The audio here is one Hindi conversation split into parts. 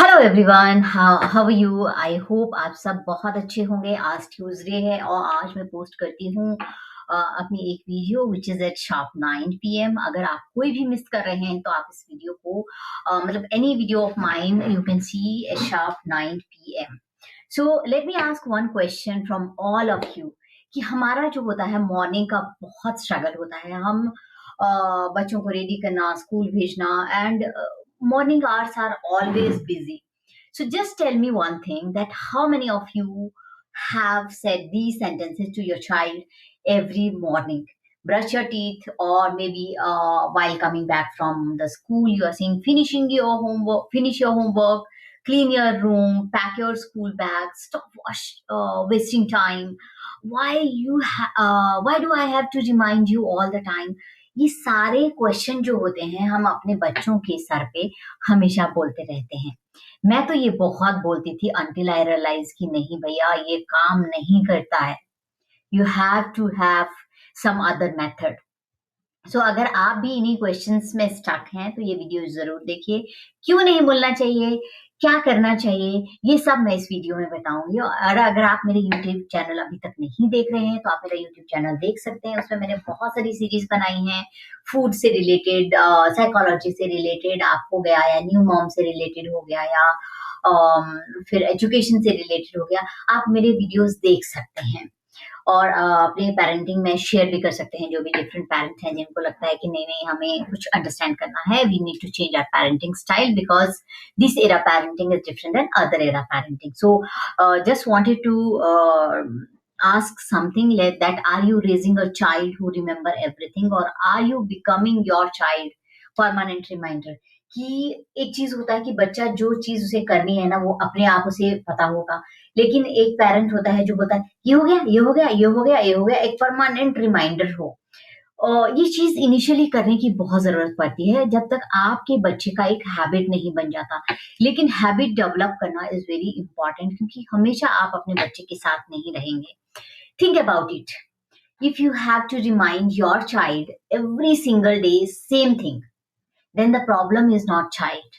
Hello everyone, how are you. I hope आप सब बहुत अच्छे होंगे। आज ट्यूसडे है और आज मैं पोस्ट करती हूँ अपनी एक video which is at sharp 9 PM। अगर आप कोई भी मिस कर रहे हैं तो आप इस वीडियो को मतलब any video of mine you can see at sharp 9 PM। So let me ask one question from all of you कि हमारा जो होता है मॉर्निंग का बहुत स्ट्रगल होता है। हम बच्चों को रेडी करना, स्कूल भेजना and morning hours are always busy. So just tell me one thing, that how many of you have said these sentences to your child every morning? Brush your teeth, or maybe while coming back from the school, you are saying finishing your homework, finish your homework, clean your room, pack your school bag, stop wasting time. Why do I have to remind you all the time? ये सारे क्वेश्चन जो होते हैं हम अपने बच्चों के सर पे हमेशा बोलते रहते हैं। मैं तो ये बहुत बोलती थी until I realize कि नहीं भैया, ये काम नहीं करता है। You have to have some other method. सो अगर आप भी इन्हीं क्वेश्चंस में स्टक हैं तो ये वीडियो जरूर देखिए। क्यों नहीं बोलना चाहिए, क्या करना चाहिए, ये सब मैं इस वीडियो में बताऊंगी। और अगर आप मेरे यूट्यूब चैनल अभी तक नहीं देख रहे हैं तो आप मेरा यूट्यूब चैनल देख सकते हैं। उसमें मैंने बहुत सारी सीरीज बनाई हैं, फूड से रिलेटेड, साइकोलॉजी से रिलेटेड आप हो गया, या न्यू मॉम से रिलेटेड हो गया, या फिर एजुकेशन से रिलेटेड हो गया। आप मेरे वीडियोस देख सकते हैं और अपने पेरेंटिंग में शेयर भी कर सकते हैं। जो भी डिफरेंट पेरेंट हैं जिनको लगता है कि नहीं नहीं हमें कुछ अंडरस्टैंड करना है, we need to change our parenting style because this era parenting is different than other era parenting. So just wanted to ask something like that, are you raising a child who remember everything, or are you becoming your child permanent reminder? कि एक चीज होता है कि बच्चा जो चीज उसे करनी है ना वो अपने आप उसे पता होगा, लेकिन एक पेरेंट होता है जो बोलता है ये हो गया, ये हो गया, ये हो गया, ये हो गया, एक परमानेंट रिमाइंडर हो। ये चीज इनिशियली करने की बहुत जरूरत पड़ती है जब तक आपके बच्चे का एक हैबिट नहीं बन जाता। लेकिन हैबिट डेवलप करना इज वेरी इंपॉर्टेंट, क्योंकि हमेशा आप अपने बच्चे के साथ नहीं रहेंगे। Think about it, if you have to remind your child every single day same thing, then the problem is not child.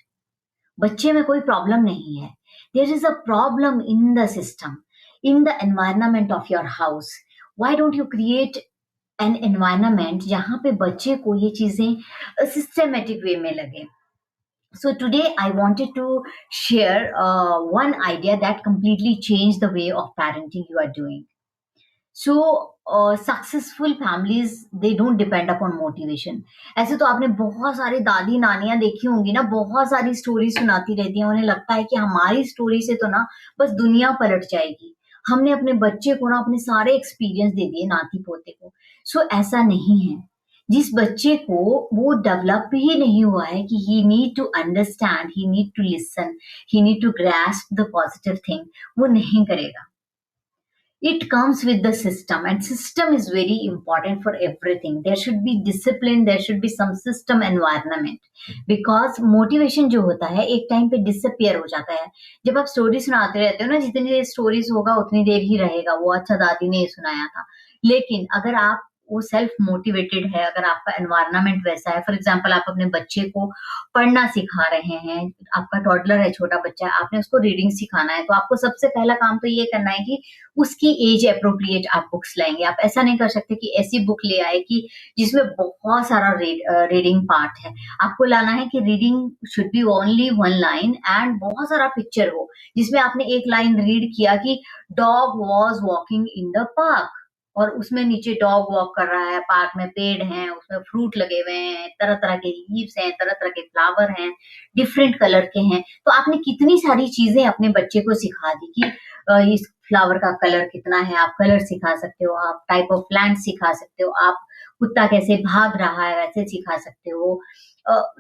बच्चे में कोई प्रॉब्लम नहीं है। There is a problem in the system, in the environment of your house. Why don't you create an environment जहां पे बच्चे को ये चीजें सिस्टमेटिक वे में लगे। So today I wanted to share one idea that completely changed the way of parenting you are doing. So successful families they don't depend upon motivation. ऐसे तो आपने बहुत सारी दादी नानियां देखी होंगी ना, बहुत सारी स्टोरी सुनाती रहती हैं। उन्हें लगता है कि हमारी स्टोरी से तो ना बस दुनिया पलट जाएगी। हमने अपने बच्चे को ना अपने सारे एक्सपीरियंस दे दिए नाती पोते को। सो ऐसा नहीं है। जिस बच्चे को वो डेवलप ही नहीं हुआ है कि he need to understand, he need to listen, he need to grasp the positive thing, वो नहीं करेगा। It comes with the system, and system is very important for everything. There should be discipline, there should be some system environment, because motivation जो होता है एक टाइम पे डिसअपियर हो जाता है। जब आप स्टोरी सुनाते रहते हो ना, जितनी देर स्टोरीज होगा उतनी देर ही रहेगा वो, अच्छा दादी ने ये सुनाया था। लेकिन अगर आप वो सेल्फ मोटिवेटेड है, अगर आपका एनवायरनमेंट वैसा है, फॉर एग्जाम्पल आप अपने बच्चे को पढ़ना सिखा रहे हैं, आपका टॉडलर है, छोटा बच्चा है, आपने उसको रीडिंग सिखाना है, तो आपको सबसे पहला काम तो ये करना है कि उसकी एज अप्रोप्रिएट आप बुक्स लाएंगे। आप ऐसा नहीं कर सकते कि ऐसी बुक ले आए कि जिसमें बहुत सारा रीडिंग पार्ट है। आपको लाना है कि reading should be only one line and बहुत सारा पिक्चर हो, जिसमें आपने एक लाइन रीड किया कि dog was walking in the park, और उसमें नीचे डॉग वॉक कर रहा है, पार्क में पेड़ हैं, उसमें फ्रूट लगे हुए हैं, तरह तरह के लीव्स हैं, तरह तरह के फ्लावर हैं, डिफरेंट कलर के हैं। तो आपने कितनी सारी चीजें अपने बच्चे को सिखा दी कि इस फ्लावर का कलर कितना है, आप कलर सिखा सकते हो, आप टाइप ऑफ प्लांट सिखा सकते हो, आप कुत्ता कैसे भाग रहा है वैसे सिखा सकते हो।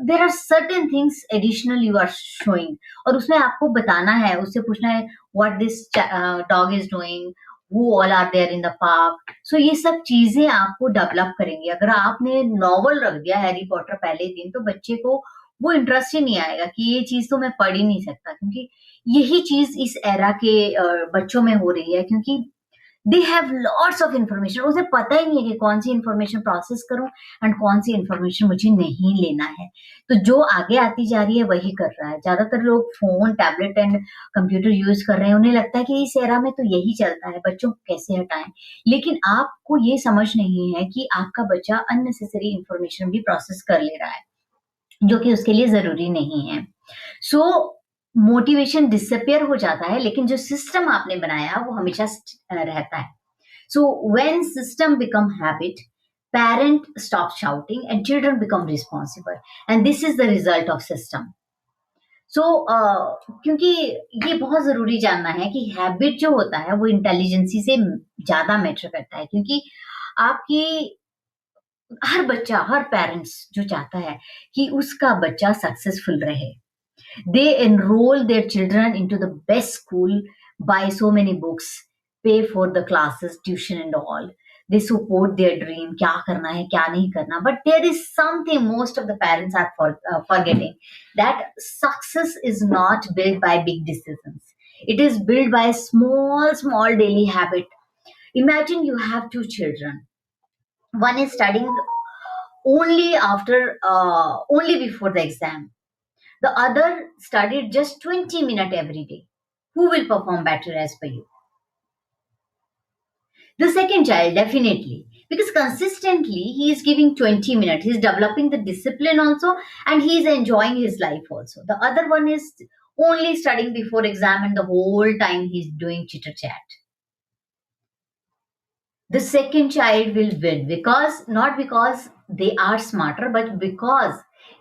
There are certain things additional you are showing, और उसमें आपको बताना है, उससे पूछना है what this dog is doing, who all are there in the park. So ये सब चीजें आपको डेवलप करेंगे। अगर आपने नॉवल रख दिया हैरी पॉटर पहले दिन, तो बच्चे को वो इंटरेस्ट ही नहीं आएगा कि ये चीज तो मैं पढ़ ही नहीं सकता, क्योंकि यही चीज इस एरा के बच्चों में हो रही है। क्योंकि they have lots of information, उसे पता ही नहीं है कि कौन सी इन्फॉर्मेशन प्रोसेस करूं एंड कौन सी इन्फॉर्मेशन मुझे नहीं लेना है। तो जो आगे आती जा रही है वही कर रहा है। ज्यादातर लोग phone, tablet and computer use कर रहे हैं, उन्हें लगता है कि इस एरा में तो यही चलता है, बच्चों को कैसे हटाएं। लेकिन आपको ये समझ नहीं है कि आपका बच्चा अननेसेसरी इंफॉर्मेशन भी प्रोसेस कर ले रहा है, जो कि उसके लिए जरूरी नहीं है। सो मोटिवेशन डिसअपियर हो जाता है, लेकिन जो सिस्टम आपने बनाया वो हमेशा रहता है। So when system become habit, parent stop shouting and children become responsible, and this is the result of system. सो क्योंकि ये बहुत जरूरी जानना है कि हैबिट जो होता है वो इंटेलिजेंसी से ज्यादा मैटर करता है, क्योंकि आपकी हर बच्चा, हर पेरेंट्स जो चाहता है कि उसका बच्चा सक्सेसफुल रहे, they enroll their children into the best school, buy so many books, pay for the classes, tuition and all. They support their dream, क्या करना है क्या नहीं करना. But there is something most of the parents are forgetting, that success is not built by big decisions. It is built by small daily habit. Imagine you have two children. One is studying only before the exam. The other studied just 20 minutes every day. Who will perform better as per you? The second child, definitely. Because consistently he is giving 20 minutes. He is developing the discipline also, and he is enjoying his life also. The other one is only studying before exam, and the whole time he is doing chitter chat. The second child will win, because not because they are smarter, but because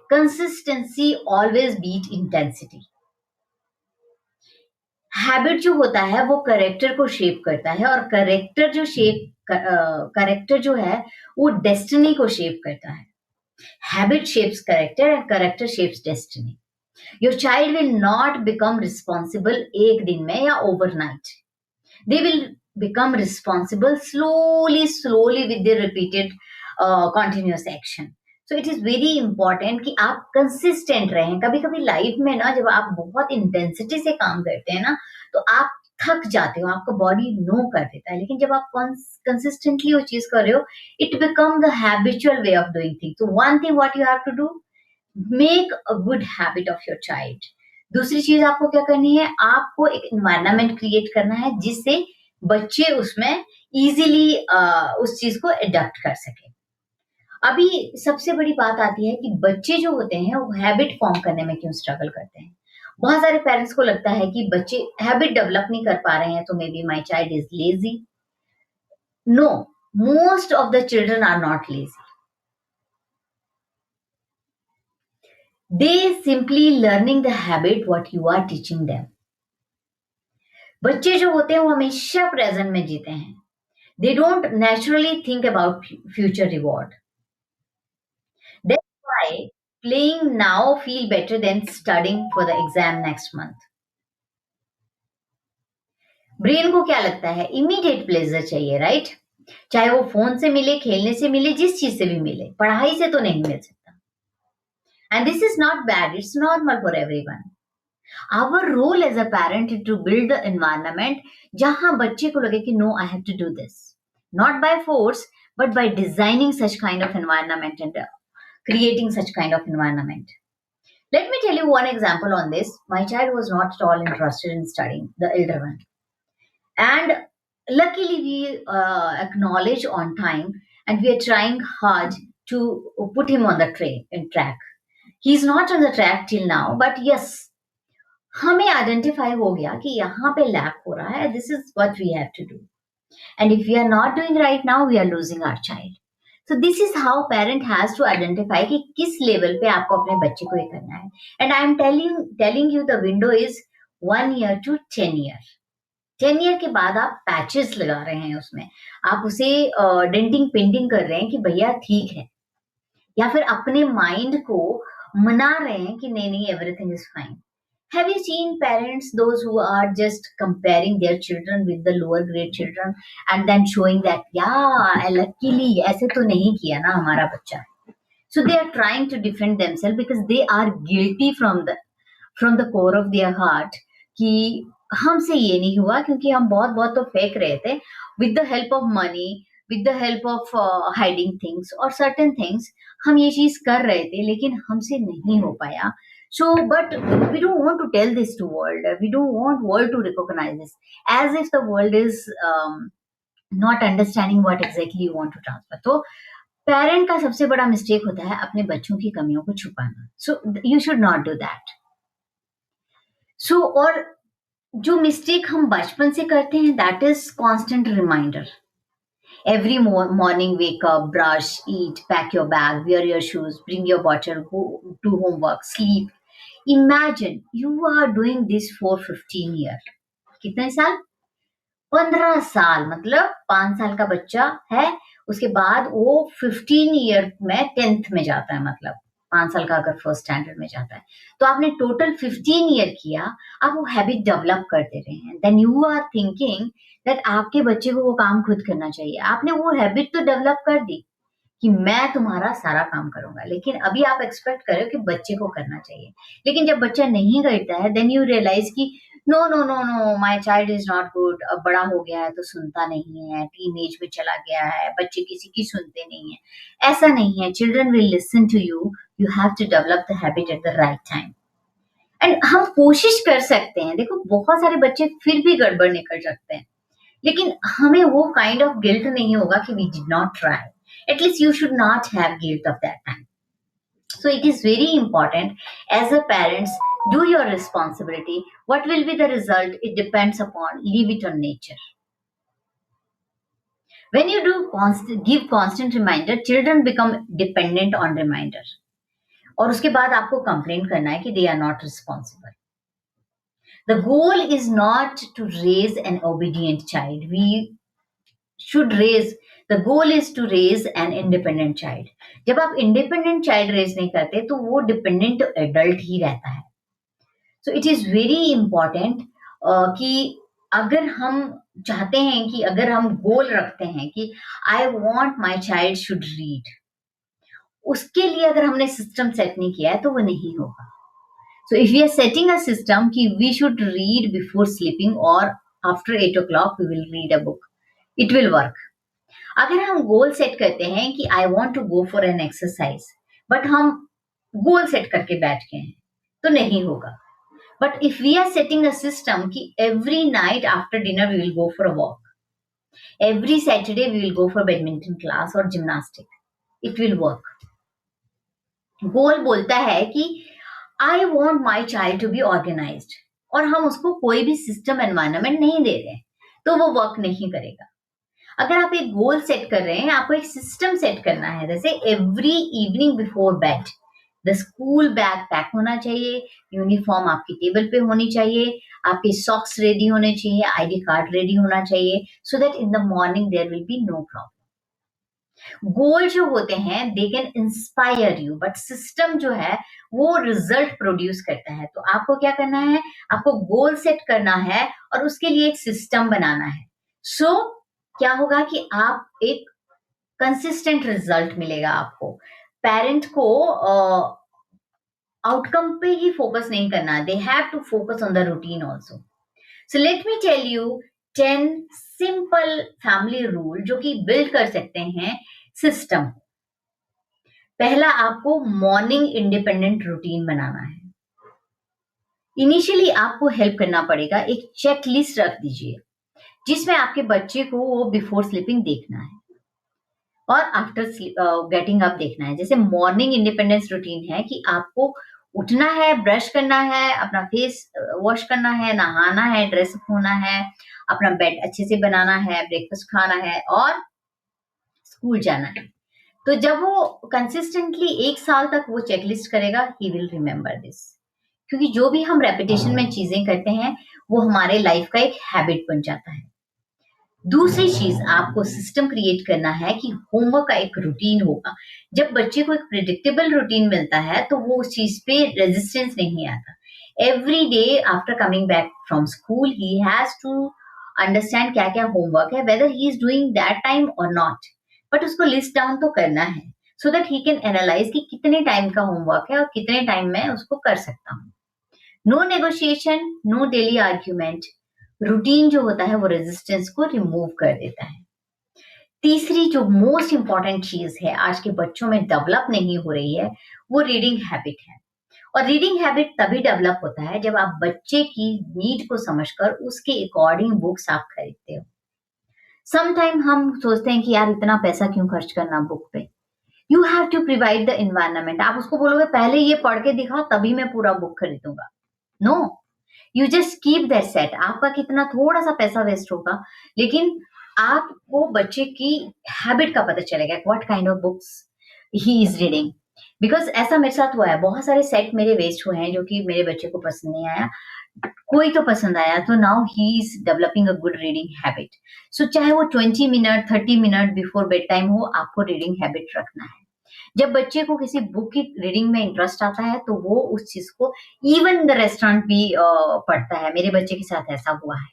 consistency always beat intensity. Habit जो होता है वो करेक्टर को शेप करता है, और करेक्टर जो है वो डेस्टिनी को शेप करता है. Habit shapes character and character shapes destiny. Your child will not become responsible एक दिन में या overnight. They will become responsible slowly with the repeated continuous action. So it is very important कि आप कंसिस्टेंट रहें. कभी कभी लाइफ में ना, जब आप बहुत इंटेंसिटी से काम करते हैं ना, तो आप थक जाते हो, आपका बॉडी नो कर देता है. लेकिन जब आप कंसिस्टेंटली वो चीज कर रहे हो, it become the habitual way of doing things. So one thing what you have to do, make a good habit of your child. दूसरी चीज आपको क्या करनी है, आपको एक एनवायरनमेंट क्रिएट करना है जिससे बच्चे उसमें इजीली उस चीज को अडॉप्ट कर सके. अभी सबसे बड़ी बात आती है कि बच्चे जो होते हैं वो हैबिट फॉर्म करने में क्यों स्ट्रगल करते हैं. बहुत सारे पेरेंट्स को लगता है कि बच्चे हैबिट डेवलप नहीं कर पा रहे हैं, तो maybe my child is lazy. No, most of the children are not lazy. They simply learning the habit what you are teaching them. बच्चे जो होते हैं वो हमेशा प्रेजेंट में जीते हैं. They don't naturally think about future reward. That's why playing now feel better than studying for the exam next month. Brain को क्या लगता है, इमीडिएट प्लेजर चाहिए, राइट? चाहे वो फोन से मिले, खेलने से मिले, जिस चीज से भी मिले, पढ़ाई से तो नहीं मिल सकता. And this is not bad, it's normal for everyone. Our role as a parent is to build the environment जहां बच्चे को लगे कि no, I have to do this, not by force but by designing such kind of environment and creating such kind of environment. Let me tell you one example on this. My child was not at all interested in studying, the elder one. And luckily we acknowledge on time, and we are trying hard to put him on the track. He's not on the track till now, but yes, हमें identify हो गया कि यहाँ पे lack हो रहा है. This is what we have to do. And if we are not doing right now, we are losing our child. So this is how parent has to identify कि किस लेवल पे आपको अपने बच्चे को ये करना है. And I am telling you the window is 1 year to 10 year. 10 year के बाद आप पैचेस लगा रहे हैं उसमें, आप उसे डेंटिंग पेंटिंग कर रहे हैं कि भैया ठीक है, या फिर अपने माइंड को मना रहे हैं कि नहीं everything is fine. Have you seen parents, those who are just comparing their children with the lower grade children and then showing that, yeah, luckily ऐसे तो नहीं किया ना हमारा बच्चा. So they are trying to defend themselves because they are guilty from the core of their heart कि हमसे ये नहीं हुआ क्योंकि हम बहुत-बहुत तो फेंक रहे थे with the help of money, with the help of hiding things और सर्टेन थिंग्स हम ये चीज़ कर रहे थे लेकिन हमसे नहीं हो पाया। So but we don't want to tell this to world, we don't want world to recognise this as if the world is not understanding what exactly you want to transfer. तो पेरेंट का सबसे बड़ा मिस्टेक होता है अपने बच्चों की कमियों को छुपाना। So you should not do that. So और जो मिस्टेक हम बचपन से करते हैं that is constant reminder every morning wake up brush eat pack your bag wear your shoes bring your bottle go to homework sleep imagine you are doing this for 15 year कितने साल 15 साल मतलब 5 साल का बच्चा है उसके बाद वो 15 ईयर में 10th में जाता है मतलब 5 साल का अगर फर्स्ट स्टैंडर्ड में जाता है तो आपने टोटल 15 ईयर किया आप वो हैबिट डेवलप करते रहे हैं then you are thinking that आपके बच्चे को वो काम खुद करना चाहिए आपने वो हैबिट तो डेवलप कर दी कि मैं तुम्हारा सारा काम करूंगा लेकिन अभी आप एक्सपेक्ट कर रहे हो कि बच्चे को करना चाहिए लेकिन जब बच्चा नहीं करता है देन यू रियलाइज कि no no no no my child is not good अब बड़ा हो गया है तो सुनता नहीं है टीनेज में चला गया है बच्चे किसी की सुनते नहीं है ऐसा नहीं है children will listen to you you have to develop the habit at the right time and हम कोशिश कर सकते हैं देखो बहुत सारे बच्चे फिर भी गड़बड़ निकल सकते हैं लेकिन हमें वो काइंड ऑफ गिल्ट नहीं होगा कि we did not try at least you should not have guilt of that time so it is very important as a parents do your responsibility what will be the result it depends upon leave it on nature when you do give constant reminder children become dependent on reminder और उसके बाद आपको कंप्लेन करना है कि they are not responsible the goal is not to raise an obedient child we should raise the goal is to raise an independent child जब आप independent child raise नहीं करते तो वो dependent adult ही रहता है so it is very important कि अगर हम चाहते हैं कि अगर हम गोल रखते हैं कि I want my child should read उसके लिए अगर हमने सिस्टम सेट नहीं किया है तो वो नहीं होगा so if we are setting a system कि we should read before sleeping or after 8 o'clock we will read a book it will work अगर हम गोल सेट करते हैं कि I want to go for an exercise but हम गोल सेट करके बैठ गए हैं तो नहीं होगा but if we are setting a system कि every night after dinner we will go for a walk every Saturday we will go for badminton class और gymnastic it will work goal बोलता है कि I want my child to be organized और हम उसको कोई भी सिस्टम एनवायरमेंट नहीं दे रहे हैं तो वो वर्क नहीं करेगा अगर आप एक गोल सेट कर रहे हैं आपको एक सिस्टम सेट करना है जैसे every evening before bed the school bag pack होना चाहिए यूनिफॉर्म आपकी टेबल पे होनी चाहिए आपके सॉक्स रेडी होने चाहिए आईडी कार्ड रेडी होना चाहिए so that in the morning there will be no problem goal जो होते हैं they can inspire you but system जो है वो रिजल्ट प्रोड्यूस करता है तो आपको क्या करना है आपको गोल सेट करना है और उसके लिए एक सिस्टम बनाना है सो क्या होगा कि आप एक कंसिस्टेंट रिजल्ट मिलेगा आपको पेरेंट को आउटकम पे ही फोकस नहीं करना they have to focus on the routine also so let me tell you 10 simple family rule जो कि बिल्ड कर सकते हैं सिस्टम पहला आपको मॉर्निंग इंडिपेंडेंट रूटीन बनाना है इनिशियली आपको हेल्प करना पड़ेगा एक चेक लिस्ट रख दीजिए जिसमें आपके बच्चे को वो बिफोर स्लीपिंग देखना है और आफ्टर गेटिंग अप देखना है जैसे मॉर्निंग इंडिपेंडेंस रूटीन है कि आपको उठना है ब्रश करना है अपना फेस वॉश करना है नहाना है ड्रेस अप होना है अपना बेड अच्छे से बनाना है ब्रेकफास्ट खाना है और स्कूल जाना है तो जब वो कंसिस्टेंटली 1 साल तक वो चेकलिस्ट करेगा ही विल रिमेम्बर दिस क्योंकि जो भी हम रेपिटेशन में चीजें करते हैं वो हमारे लाइफ का एक हैबिट बन जाता है दूसरी चीज आपको सिस्टम क्रिएट करना है कि होमवर्क का एक रूटीन होगा जब बच्चे को एक प्रिडिक्टेबल रूटीन मिलता है तो वो उस चीज पे रेजिस्टेंस नहीं आता every day after coming back from school he has to understand क्या क्या होमवर्क है whether he is doing that time और नॉट बट उसको लिस्ट डाउन तो करना है so that he can analyse कि कितने टाइम का होमवर्क है और कितने टाइम में उसको कर सकता हूँ no negotiation, no daily argument. Routine जो होता है वो रेजिस्टेंस को रिमूव कर देता है। तीसरी जो मोस्ट इंपॉर्टेंट चीज है आज के बच्चों में डेवलप नहीं हो रही है, वो रीडिंग हैबिट है। और रीडिंग हैबिट तभी डेवलप होता है जब आप बच्चे की नीड को समझकर उसके अकॉर्डिंग बुक्स आप खरीदते हो। समटाइम हम सोचते हैं कि यार इतना पैसा क्यों खर्च करना बुक पे। You have to provide the environment. आप उसको बोलोगे पहले ये पढ़ के दिखा तभी मैं पूरा बुक खरीदूंगा। No, you just keep that set. आपका कितना थोड़ा सा पैसा वेस्ट होगा, लेकिन आपको बच्चे की हैबिट का पता चलेगा what kind of books he is reading. Because ऐसा मेरे साथ हुआ है, बहुत सारे सेट मेरे वेस्ट हुए हैं जो कि मेरे बच्चे को पसंद नहीं आया। कोई तो पसंद आया, तो now he is developing a good reading habit. So चाहे वो 20 minute 30 minute before bed time हो, आपको रीडिंग हैबिट रखना है। जब बच्चे को किसी बुक की रीडिंग में इंटरेस्ट आता है तो वो उस चीज को इवन द रेस्टोरेंट भी पढ़ता है। मेरे बच्चे के साथ ऐसा हुआ है।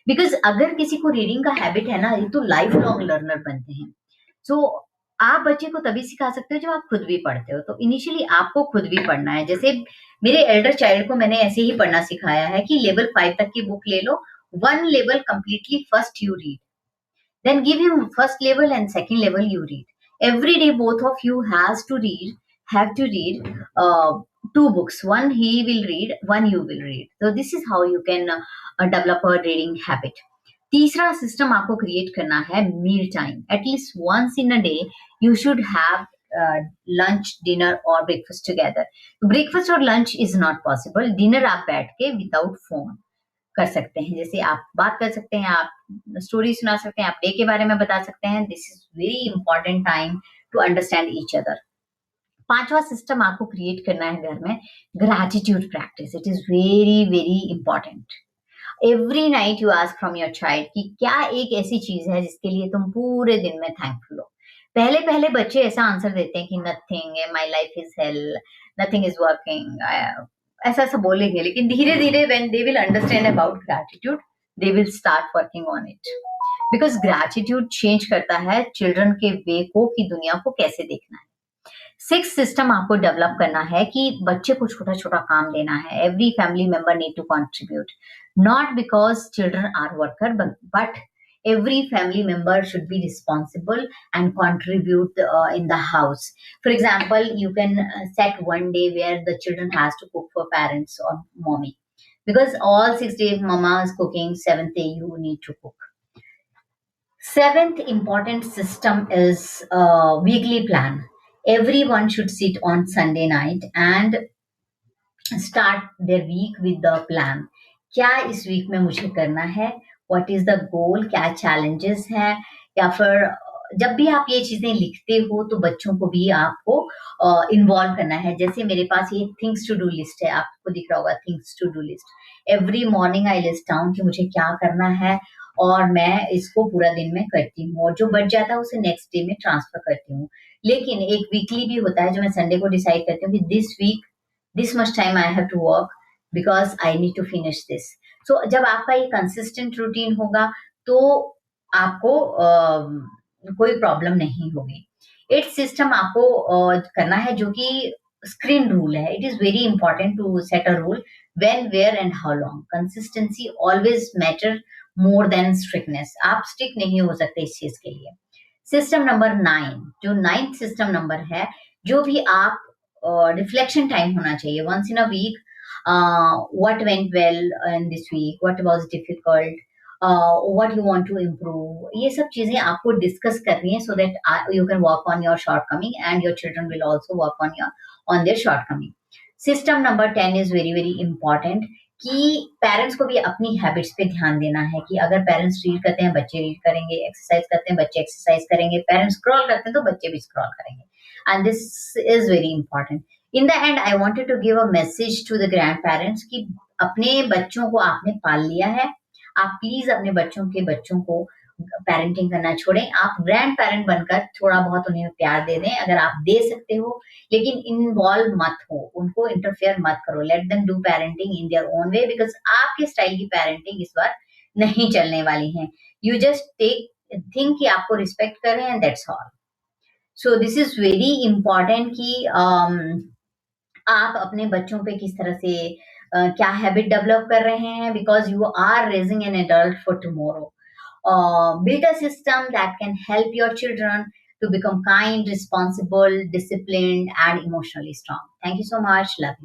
बिकॉज अगर किसी को रीडिंग का हैबिट है ना, ये तो लाइफ लॉन्ग लर्नर बनते हैं। सो आप बच्चे को तभी सिखा सकते हो जब आप खुद भी पढ़ते हो। तो इनिशियली आपको खुद भी पढ़ना है। जैसे मेरे एल्डर चाइल्ड को मैंने ऐसे ही पढ़ना सिखाया है कि लेवल 5 तक की बुक ले लो, one level completely first you read, then give him first level and second level you read. Every day both of you have to read two books. One he will read, one you will read. So this is how you can develop a reading habit. तीसरा सिस्टम आपको क्रिएट करना है meal time. At least once in a day you should have lunch dinner और ब्रेकफास्ट टुगेदर। ब्रेकफास्ट और lunch is not possible, dinner आप बैठ के विदाउट फोन कर सकते हैं। जैसे आप बात कर सकते हैं, आप स्टोरी सुना सकते हैं, आप डे के बारे में बता सकते हैं। This is very important time to understand each other. पांचवा सिस्टम आपको क्रिएट करना है घर में, gratitude practice. It is very very important. Every night you ask from your child कि क्या एक ऐसी चीज है जिसके लिए तुम पूरे दिन में थैंकफुल हो। पहले पहले बच्चे ऐसा आंसर देते हैं कि nothing, my life is hello, nothing is working, ऐसा ऐसा बोलेंगे। लेकिन धीरे धीरे when they will understand about gratitude, they will start working on it. Because gratitude change करता है चिल्ड्रन के वे को कि दुनिया को कैसे देखना है। सिक्स सिस्टम आपको डेवलप करना है कि बच्चे को छोटा छोटा काम देना है। Every family member need to contribute, not because children are worker but every family member should be responsible and contribute in the house. For example, you can set one day where the children has to cook for parents or mommy, because all 6 days mama is cooking, seventh day you need to cook. Seventh important system is weekly plan. Everyone should sit on Sunday night and start their week with the plan. क्या इस वीक में मुझे करना है, व्हाट इज द गोल, क्या चैलेंजेस हैं। या फिर जब भी आप ये चीजें लिखते हो तो बच्चों को भी आपको इन्वॉल्व करना है। जैसे मेरे पास ये थिंग्स टू डू लिस्ट है, आपको दिख रहा होगा things to do list. Every morning I list down कि मुझे क्या करना है और मैं इसको पूरा दिन में करती हूँ, और जो बच जाता है उसे नेक्स्ट डे में ट्रांसफर करती हूँ। लेकिन एक वीकली भी होता है जो मैं संडे को डिसाइड करती हूँ कि this week this much time I have to work because I need to finish this. So जब आपका ये consistent routine होगा तो आपको कोई प्रॉब्लम नहीं होगी। एट सिस्टम आपको करना है जो कि स्क्रीन रूल है। It is very important to set a rule when, where and how long. Consistency always matter more than strictness. आप स्ट्रिक्ट नहीं हो सकते इस चीज के लिए। सिस्टम नंबर 9, जो नाइन्थ सिस्टम नंबर है, जो भी आप रिफ्लेक्शन टाइम होना चाहिए once in a week. What went well in this week, what was difficult, what you want to improve, ये सब चीजें आपको डिस्कस करनी है so that you can work on your shortcoming and your children will also work on their shortcoming. System number 10 is very very important कि पेरेंट्स को भी अपनी हैबिट्स पे ध्यान देना है कि अगर पेरेंट्स रीड करते हैं बच्चे रीड करेंगे, एक्सरसाइज करते हैं बच्चे एक्सरसाइज करेंगे, पेरेंट्स स्क्रॉल करते हैं तो बच्चे भी स्क्रॉल करेंगे। And this is very important. In the end, I wanted to give a message to the grandparents कि अपने बच्चों को आपने पाल लिया है, आप प्लीज अपने बच्चों के बच्चों को पेरेंटिंग करना छोड़ें। आप ग्रैंड पेरेंट बनकर थोड़ा बहुत उन्हें प्यार दे दें अगर आप दे सकते हो, लेकिन इन्वॉल्व मत हो, उनको इंटरफेयर मत करो। Let them do parenting in their own way, because आपके स्टाइल की पेरेंटिंग इस बार नहीं चलने वाली है। यू जस्ट टेक थिंक कि आपको रिस्पेक्ट कर रहे हैं, that's all. So this is very important कि आप अपने बच्चों पे किस तरह से क्या हैबिट डेवलप कर रहे हैं, because you are raising an adult for tomorrow. Build a system that can help your children to become kind, responsible, disciplined, and emotionally strong. Thank you so much. Love you.